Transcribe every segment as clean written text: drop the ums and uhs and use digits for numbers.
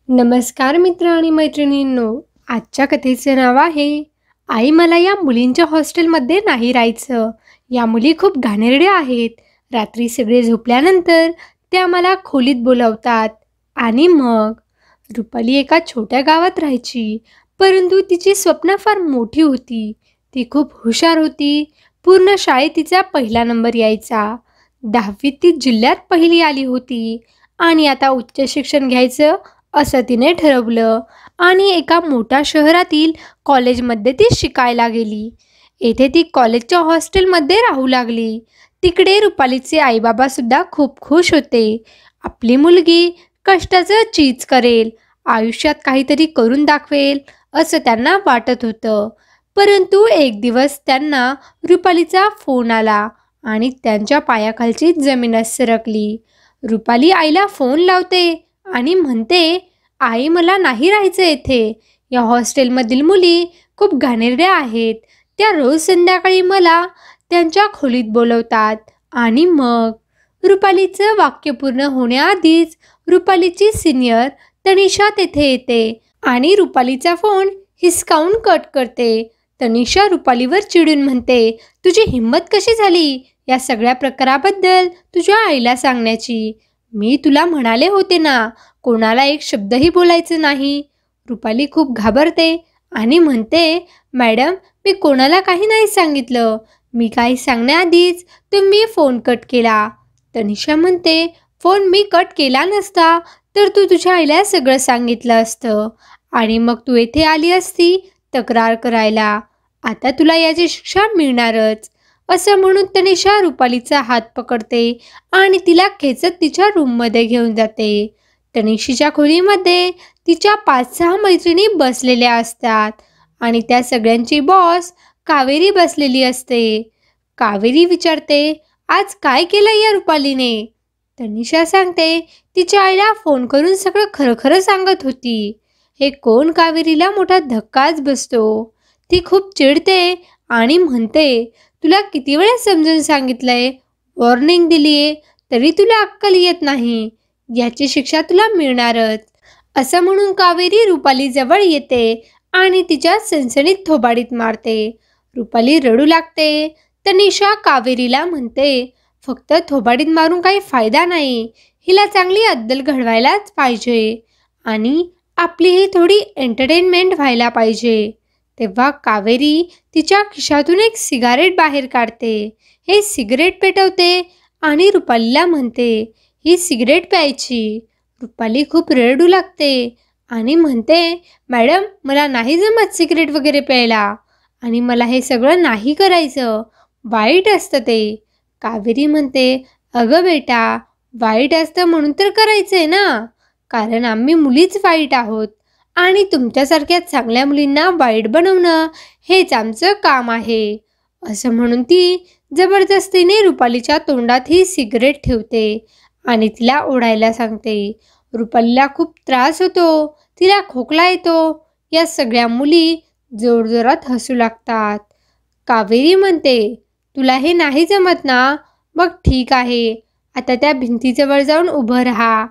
नमस्कार मित्र आणि मैत्रिणींनो. आजच्या कथेचं नाव आहे आई मला या मुलींच्या हॉस्टेलमध्ये नाही राहायचं. या मुली खूप घाणेरड्या आहेत. रात्री सगळे झोपल्यानंतर त्या मला खोलीत बोलावतात. आणि मग रुपाली एका छोट्या गावात राहायची, परंतु तिची स्वप्न फार मोठी होती. ती खूप हुशार होती. पूर्ण शाळेत तिचा पहिला नंबर यायचा. 10वीत ती जिल्ह्यात पहिली आली होती आणि आता उच्च शिक्षण घ्यायचं असं तिने ठरवलं आणि एका मोठ्या शहरातील कॉलेजमध्ये ती शिकायला गेली. येथे ती कॉलेजच्या हॉस्टेलमध्ये राहू लागली. तिकडे रुपालीचे आईबाबासुद्धा खूप खुश होते. आपली मुलगी कष्टाचं चीज करेल, आयुष्यात काहीतरी करून दाखवेल असं त्यांना वाटत होतं. परंतु एक दिवस त्यांना रुपालीचा फोन आला आणि त्यांच्या पायाखालची जमीनच सरकली. रुपाली आईला फोन लावते आणि म्हणते, आई मला नाही राहायचं येथे. या हॉस्टेलमधील मुली खूप घाणेरड्या आहेत. त्या रोज संध्याकाळी मला त्यांच्या खोलीत बोलवतात. आणि मग रुपालीचं वाक्य पूर्ण होण्याआधीच रुपालीची सिनियर तनिषा तेथे येते आणि रुपालीचा फोन हिसकावून कट करते. तनिषा रुपालीवर चिडून म्हणते, तुझी हिंमत कशी झाली या सगळ्या प्रकाराबद्दल तुझ्या आईला सांगण्याची? मी तुला म्हणाले होते ना, कोणाला एक शब्दही बोलायचं नाही. रुपाली खूप घाबरते आणि म्हणते, मॅडम मी कोणाला काही नाही सांगितलं. मी काही सांगण्याआधीच तुम्ही फोन कट केला. तनिषा म्हणते, फोन मी कट केला नसता तर तू तुझ्या आईला सगळं सांगितलं असतं आणि मग तू येथे आली असती तक्रार करायला. आता तुला याची शिक्षा मिळणारच. असं म्हणून तनिषा रुपालीचा हात पकडते आणि तिला खेचत तिच्या रूममध्ये घेऊन जाते. तनिषीच्या खोलीमध्ये तिच्या 5-6 मैत्रिणी बसलेल्या असतात आणि त्या सगळ्यांची बॉस कावेरी बसलेली असते. कावेरी विचारते, आज काय केलं या रुपालीने? तनिषा सांगते, तिच्या आईला फोन करून सगळं खरं खरं सांगत होती. हे कोण कावेरीला मोठा धक्काच बसतो. ती खूप चिडते आणि म्हणते, तुला किती वेळा समजून सांगितलंय, वॉर्निंग दिलीये, तरी तुला अक्कल येत नाही. याची शिक्षा तुला मिळणारच. असं म्हणून कावेरी रुपाली जवळ येते आणि तिच्या सणसणीत थोबाडीत मारते. रुपाली रडू लागते. तनिषा कावेरीला म्हणते, फक्त थोबाडीत मारून काही फायदा नाही. हिला चांगली अद्दल घडवायलाच पाहिजे आणि आपलीही थोडी एंटरटेनमेंट व्हायला पाहिजे. तेव्हा कावेरी तिच्या खिशातून एक सिगारेट बाहेर काढते. हे सिगरेट पेटवते आणि रुपालीला म्हणते, ही सिगरेट प्यायची. रुपाली खूप रडू लागते आणि म्हणते, मॅडम मला नाही जमत सिगरेट वगैरे प्यायला आणि मला हे सगळं नाही करायचं. वाईट असतं ते. कावेरी म्हणते, अगं बेटा, वाईट असतं म्हणून तर करायचंय ना, कारण आम्ही मुलीच वाईट आहोत आणि तुमच्यासारख्या चांगल्या मुलींना वाईट बनवणं हेच आमचं काम आहे. असं म्हणून ती जबरदस्तीने रुपालीच्या तोंडात ही सिगरेट ठेवते आणि तिला ओढायला सांगते. रुपालीला खूप त्रास होतो. तिला खोकला येतो. या सगळ्या मुली जोरजोरात हसू लागतात. कावेरी म्हणते, तुला हे नाही जमत ना? मग ठीक आहे, आता त्या भिंतीजवळ जाऊन उभं राहा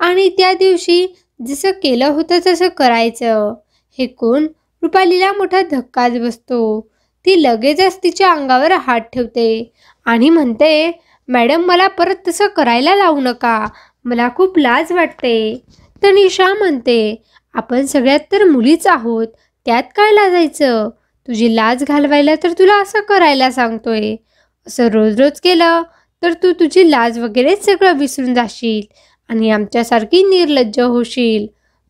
आणि त्या दिवशी जसं केलं होतं तसं करायचं. हे कोण? रुपालीला मोठा धक्काच बसतो. ती लगेचच तिच्या अंगावर हात ठेवते आणि म्हणते, मॅडम मला परत तसं करायला लावू नका. मला खूप लाज वाटते. तनिषा म्हणते, आपण सगळ्यात तर मुलीच आहोत, त्यात काय लाजायचं? तुझी लाज घालवायला तर तुला असं करायला सांगतोय. असं रोज रोज केलं तर तू तुझी लाज वगैरे सगळं विसरून जाशील आणि आमच्यासारखी निर्लज्ज होशील.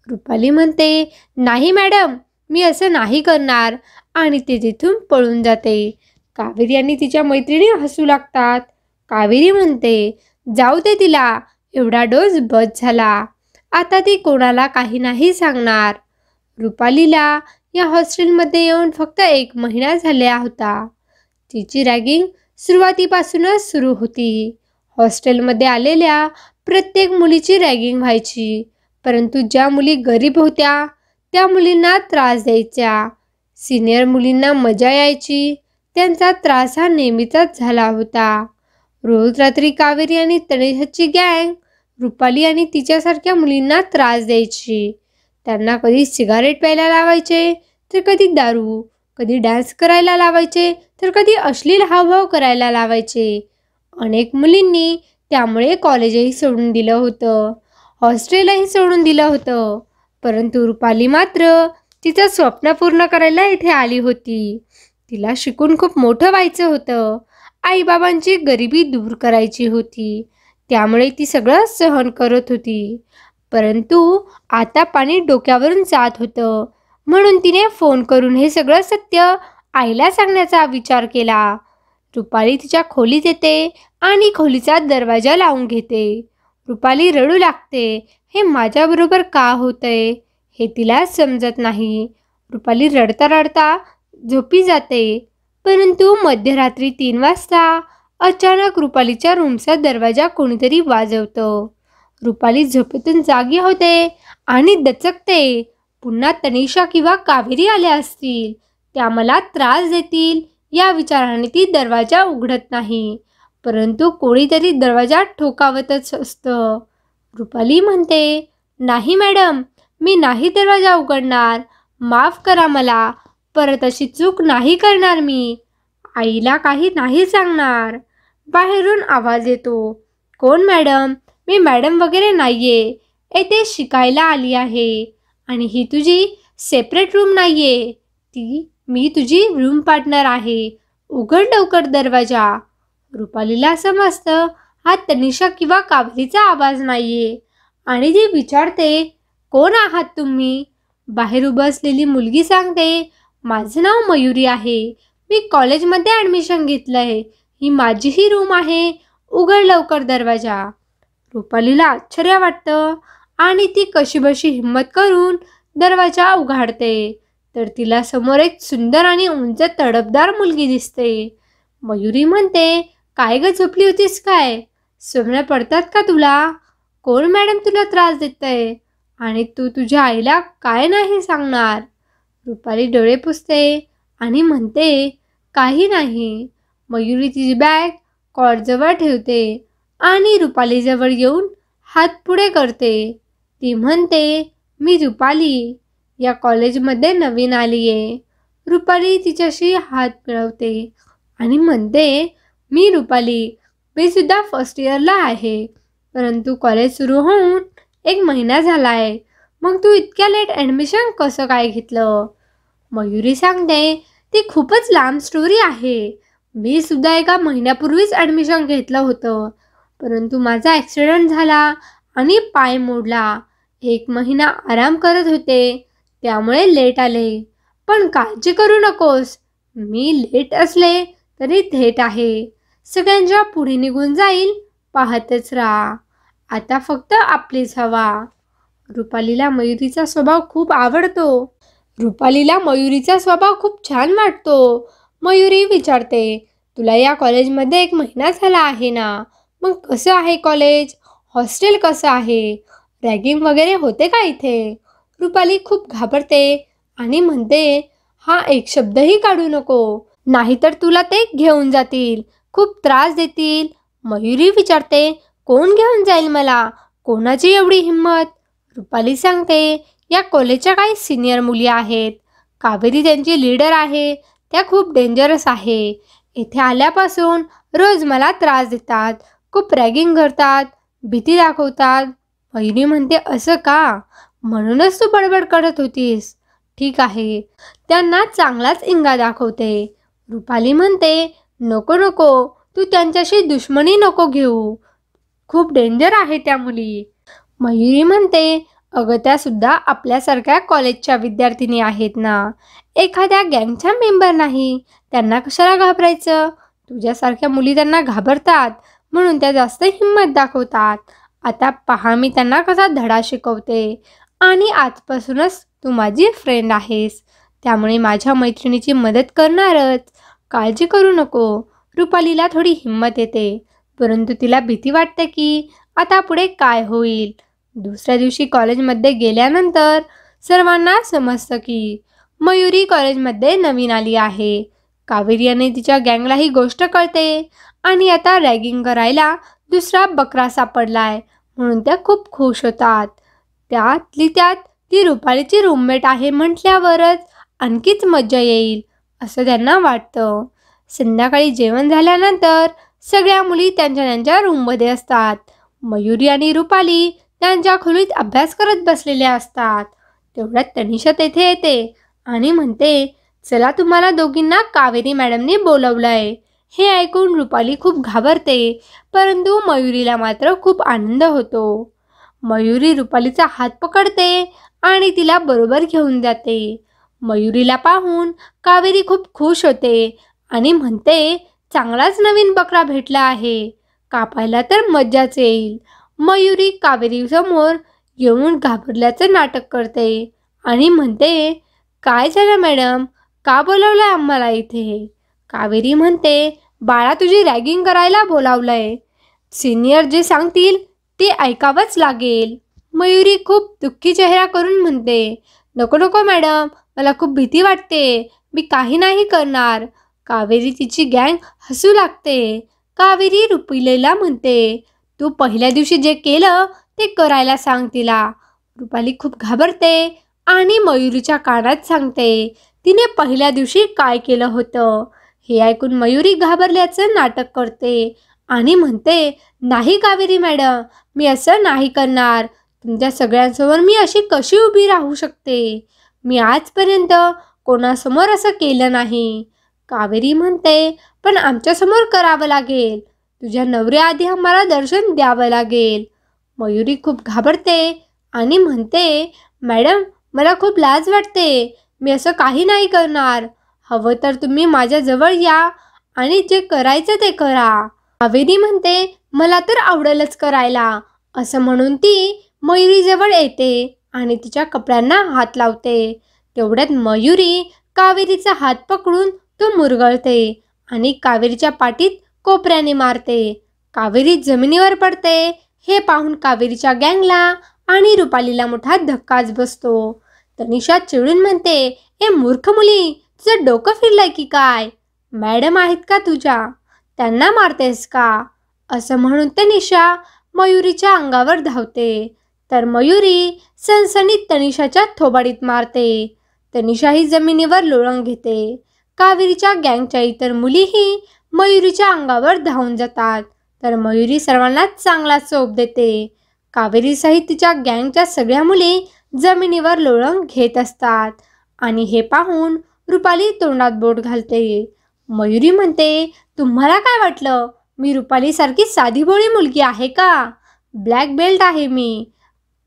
रुपाली म्हणते, नाही मॅडम, मी असं नाही करणार आणि ती तिथून पळून जाते. कावेरी आणि तिच्या मैत्रिणी हसू लागतात. कावेरी म्हणते, जाऊ दे तिला, एवढा डोस बस झाला. आता ती कोणाला काही नाही सांगणार. रुपालीला या हॉस्टेलमध्ये येऊन फक्त 1 महिना झाला होता. तिची रॅगिंग सुरुवातीपासूनच सुरू होती. हॉस्टेलमध्ये आलेल्या प्रत्येक मुलीची रॅगिंग व्हायची, परंतु ज्या मुली गरीब होत्या त्या मुलींना त्रास द्यायच्या. सिनियर मुलींना मजा यायची. त्यांचा त्रास हा नेहमीचाच झाला होता. रोज रात्री कावेरी आणि तनिषाची गँग रुपाली आणि तिच्यासारख्या मुलींना त्रास द्यायची. त्यांना कधी सिगारेट प्यायला लावायचे तर कधी दारू, कधी डान्स करायला लावायचे तर कधी अश्लील हावभाव करायला लावायचे. अनेक मुलींनी त्यामुळे कॉलेजही सोडून दिलं होतं, हॉस्टेलही सोडून दिलं होतं. परंतु रुपाली मात्र तिचं स्वप्न पूर्ण करायला इथे आली होती. तिला शिकून खूप मोठं व्हायचं होतं. आईबाबांची गरिबी दूर करायची होती. त्यामुळे ती सगळं सहन करत होती. परंतु आता पाणी डोक्यावरून जात होतं. म्हणून तिने फोन करून हे सगळं सत्य आईला सांगण्याचा विचार केला. रुपाली तिच्या खोलीत येते आणि खोलीचा दरवाजा लावून घेते. रुपाली रडू लागते. हे माझ्याबरोबर का होतंय हे तिला समजत नाही. रुपाली रडता रडता झोपी जाते. परंतु मध्यरात्री 3 वाजता अचानक रुपालीच्या रूमचा दरवाजा कोणीतरी वाजवतं. रुपाली झोपेतून जागी होते आणि दचकते. पुन्हा तनिषा किंवा कावेरी आल्या असतील, त्या मला त्रास देतील या विचाराने ती दरवाजा उघडत नाही. परंतु कोणीतरी दरवाजा ठोकावतच असतं. रुपाली म्हणते, नाही मॅडम, मी नाही दरवाजा उघडणार, माफ करा मला, परत अशी चूक नाही करणार मी, आईला काही नाही सांगणार. बाहेरून आवाज येतो, कोण मॅडम? मी मॅडम वगैरे नाहीये, येथे शिकायला आली आहे. आणि ही तुझी सेपरेट रूम नाहीये, मी तुझी रूम पार्टनर आहे, उघड लवकर दरवाजा. रुपालीला समजतं हा तनिषा किंवा कावेरीचा आवाज नाहीये आणि ती विचारते, कोण आहात तुम्ही? बाहेर उभं असलेली मुलगी सांगते, माझं नाव मयुरी आहे, मी कॉलेजमध्ये ॲडमिशन घेतलंय, ही माझीही रूम आहे, उघड लवकर दरवाजा. रुपालीला आश्चर्य वाटतं आणि ती कशीबशी हिम्मत करून दरवाजा उघडते. तर तिला समोर एक सुंदर आणि उंच तडफदार मुलगी दिसते. मयुरी म्हणते, काय ग, झोपली होतीस काय? स्वप्न पडतात का तुला? कोण मॅडम तुला त्रास देतंय? आणि तू तुझ्या आईला काय नाही सांगणार? रुपाली डोळे पुसते आणि म्हणते, काही नाही. मयुरी तिची बॅग कॉटजवळ ठेवते आणि रुपालीजवळ येऊन हात पुढे करते. ती म्हणते, मी रुपाली, या कॉलेजमध्ये नवीन आली आहे. रुपाली तिच्याशी हात मिळवते आणि म्हणते, मी रुपाली, मी सुद्धा फर्स्ट इयरला आहे, परंतु कॉलेज सुरू होऊन 1 महिना झाला आहे. मग तू इतक्या लेट ॲडमिशन कसं काय घेतलं? मयुरी सांगते, ती खूपच लांब स्टोरी आहे. मी सुद्धा 1 महिन्यापूर्वीच ॲडमिशन घेतलं होतं, परंतु माझा ॲक्सिडेंट झाला आणि पाय मोडला. 1 महिना आराम करत होते, त्यामुळे लेट आले. पण काळजी करू नकोस, मी लेट असले तरी थेट आहे. सगळ्यांच्या पुढे निघून जाईल, पाहतच राहा. आता फक्त आपलीच हवा. रुपालीला मयुरीचा स्वभाव खूप आवडतो. रुपालीला मयुरीचा स्वभाव खूप छान वाटतो. मयुरी विचारते, तुला या कॉलेजमध्ये 1 महिना झाला आहे ना, मग कसं आहे कॉलेज? हॉस्टेल कसं आहे? रॅगिंग वगैरे होते का इथे? रुपाली खूप घाबरते आणि म्हणते, हा एक शब्दही काढू नको, नाहीतर तुला ते घेऊन जातील, खूप त्रास देतील. मयुरी विचारते, कोण घेऊन जाईल मला? कोणाची एवढी हिंमत? रुपाली सांगते, या कॉलेजच्या काही सिनियर मुली आहेत, कावेरी त्यांची लीडर आहे, त्या खूप डेंजरस आहे. इथे आल्यापासून रोज मला त्रास देतात, खूप रॅगिंग करतात, भीती दाखवतात. मयुरी म्हणते, असं का? म्हणूनच तू बडबड करत होतीस. ठीक आहे, त्यांना चांगलाच इंगा दाखवते. रुपाली म्हणते, नको नको, तू त्यांच्याशी दुश्मनी नको घेऊ, खूप डेंजर आहे त्या मुली. मयुरी म्हणते, अगं त्यासुद्धा आपल्यासारख्या कॉलेजच्या विद्यार्थिनी आहेत ना, एखाद्या गँगच्या मेंबर नाही, त्यांना कशाला घाबरायचं? तुझ्यासारख्या मुली त्यांना घाबरतात म्हणून त्या जास्त हिंमत दाखवतात. आता पहा मी त्यांना कसा धडा शिकवते. आणि आजपासूनच तू माझी फ्रेंड आहेस, त्यामुळे माझ्या मैत्रिणीची मदत करणारच, काळजी करू नको. रुपालीला थोडी हिंमत येते, परंतु तिला भीती वाटते की आता पुढे काय होईल. दुसऱ्या दिवशी कॉलेजमध्ये गेल्यानंतर सर्वांना समजतं की मयुरी कॉलेजमध्ये नवीन आली आहे. कावेरी आणि तिच्या गँगला ही गोष्ट कळते आणि आता रॅगिंग करायला दुसरा बकरा सापडलाय म्हणून त्या खूप खुश होतात. त्यातली त्यात ती रुपालीची रूममेट आहे म्हटल्यावरच आणखीच मजा येईल असं त्यांना वाटतं. संध्याकाळी जेवण झाल्यानंतर सगळ्या मुली त्यांच्या त्यांच्या रूममध्ये असतात. मयुरी आणि रुपाली त्यांच्या खोलीत अभ्यास करत बसलेल्या असतात. तेवढ्यात तनिषा तेथे येते आणि म्हणते, चला तुम्हाला दोघींना कावेरी मॅडमने बोलवलंय. हे ऐकून रुपाली खूप घाबरते, परंतु मयुरीला मात्र खूप आनंद होतो. मयुरी रुपालीचा हात पकडते आणि तिला बरोबर घेऊन जाते. मयुरीला पाहून कावेरी खूप खुश होते आणि म्हणते, चांगलाच नवीन बकरा भेटला आहे, कापायला तर मज्जाच येईल. मयुरी कावेरी समोर येऊन घाबरल्याचं नाटक करते आणि म्हणते, काय झालं मॅडम, का बोलावलंय आम्हाला इथे? कावेरी म्हणते, बाळा तुझी रॅगिंग करायला बोलावलंय. सिनियर जे सांगतील ते ऐकावंच लागेल. मयुरी खूप दुःखी चेहरा करून म्हणते, नको नको मॅडम, मला खूप भीती वाटते, मी काही नाही करणार. कावेरी तिची गँग हसू लागते. कावेरी रुपालीला म्हणते, तू पहिल्या दिवशी जे केलं ते करायला सांग तिला. रुपाली खूप घाबरते आणि मयुरीच्या कानात सांगते तिने पहिल्या दिवशी काय केलं होतं. हे ऐकून मयुरी घाबरल्याचं नाटक करते आणि म्हणते, नाही कावेरी मॅडम, मी असं नाही करणार. तुमच्या सगळ्यांसमोर मी अशी कशी उभी राहू शकते? मी आजपर्यंत कोणासमोर असं केलं नाही. कावेरी म्हणते, पण आमच्यासमोर करावं लागेल. तुझ्या नवऱ्याआधी आम्हाला दर्शन द्यावं लागेल. मयुरी खूप घाबरते आणि म्हणते, मॅडम मला खूप लाज वाटते, मी असं काही नाही करणार. हवं तर तुम्ही माझ्याजवळ या आणि जे करायचं ते करा. कावेरी म्हणते, मला तर आवडेलच करायला. असं म्हणून ती मयुरीजवळ येते आणि तिच्या कपड्यांना हात लावते. तेवढ्यात मयुरी कावेरीचा हात पकडून तो मुरगळते आणि कावेरीच्या पाठीत कोपऱ्याने मारते. कावेरी जमिनीवर पडते. हे पाहून कावेरीच्या गँगला आणि रुपालीला मोठा धक्काच बसतो. तनिषा चिडून म्हणते, ए मूर्ख मुली, तुझं डोकं फिरलंय की काय? मॅडम आहेत का तुझ्या, त्यांना मारतेस का? असं म्हणून तनिषा मयुरीच्या अंगावर धावते, तर मयुरी सणसणीत तनिषाच्या थोबाडीत मारते. तनिषा ही जमिनीवर लोळण घेते. कावेरीच्या गँगच्या इतर मुलीही मयुरीच्या अंगावर धावून जातात, तर मयुरी सर्वांनाच चांगला चोप देते. कावेरीसहित तिच्या गँगच्या सगळ्या मुली जमिनीवर लोळण घेत असतात आणि हे पाहून रुपाली तोंडात बोट घालते. मयुरी म्हणते, तुम्हाला काय वाटलं, मी रुपालीसारखी साधीभोळी मुलगी आहे का? ब्लॅक बेल्ट आहे मी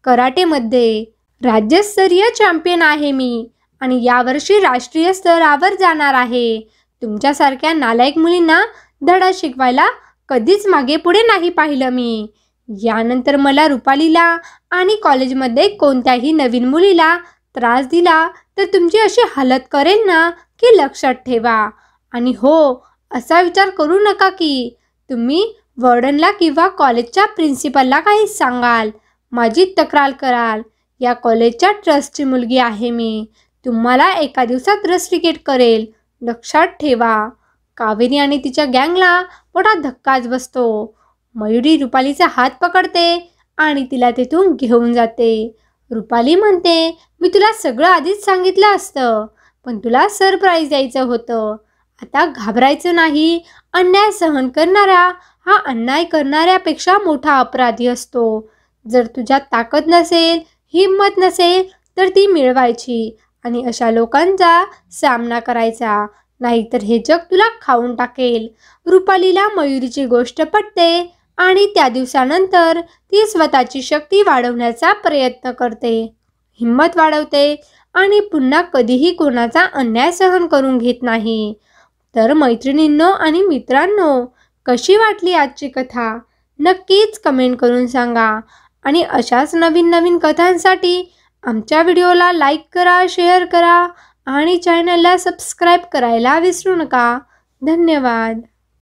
कराटेमध्ये, राज्यस्तरीय चॅम्पियन आहे मी आणि यावर्षी राष्ट्रीय स्तरावर जाणार आहे. तुमच्यासारख्या नालायक मुलींना धडा शिकवायला कधीच मागे पुढे नाही पाहिलं मी. यानंतर मला रुपालीला आणि कॉलेजमध्ये कोणत्याही नवीन मुलीला त्रास दिला तर तुमची अशी हालत करेल ना की लक्षात ठेवा. आणि हो, असा विचार करू नका की तुम्ही वॉर्डनला किंवा कॉलेजच्या प्रिन्सिपलला काही सांगाल, माझी तक्रार कराल. या कॉलेजच्या ट्रस्टची मुलगी आहे मी, तुम्हाला एका दिवसात रस्टिकेट करेल, लक्षात ठेवा. कावेरी आणि तिच्या गँगला मोठा धक्काच बसतो. मयुरी रुपालीचा हात पकडते आणि तिला तिथून घेऊन जाते. रुपाली म्हणते, मी तुला सगळं आधीच सांगितलं असतं, पण तुला सरप्राईज द्यायचं होतं. आता घाबरायचं नाही. अन्याय सहन करणारा हा अन्याय करणाऱ्यापेक्षा मोठा अपराधी असतो. जर तुझ्यात ताकद नसेल, हिंमत नसेल तर ती मिळवायची आणि अशा लोकांचा सामना करायचा, नाहीतर हे जग तुला खाऊन टाकेल. रुपालीला मयुरीची गोष्ट पटते आणि त्या दिवसानंतर ती स्वतःची शक्ती वाढवण्याचा प्रयत्न करते, हिंमत वाढवते आणि पुन्हा कधीही कोणाचा अन्याय सहन करून घेत नाही. तर मैत्रिणींनो आणि मित्रांनो, कशी वाटली आजची कथा नक्कीच कमेंट करून सांगा आणि अशाच नवीन नवीन कथांसाठी आमच्या व्हिडिओला लाईक करा, शेअर करा आणि चॅनलला सबस्क्राईब करायला विसरू नका. धन्यवाद.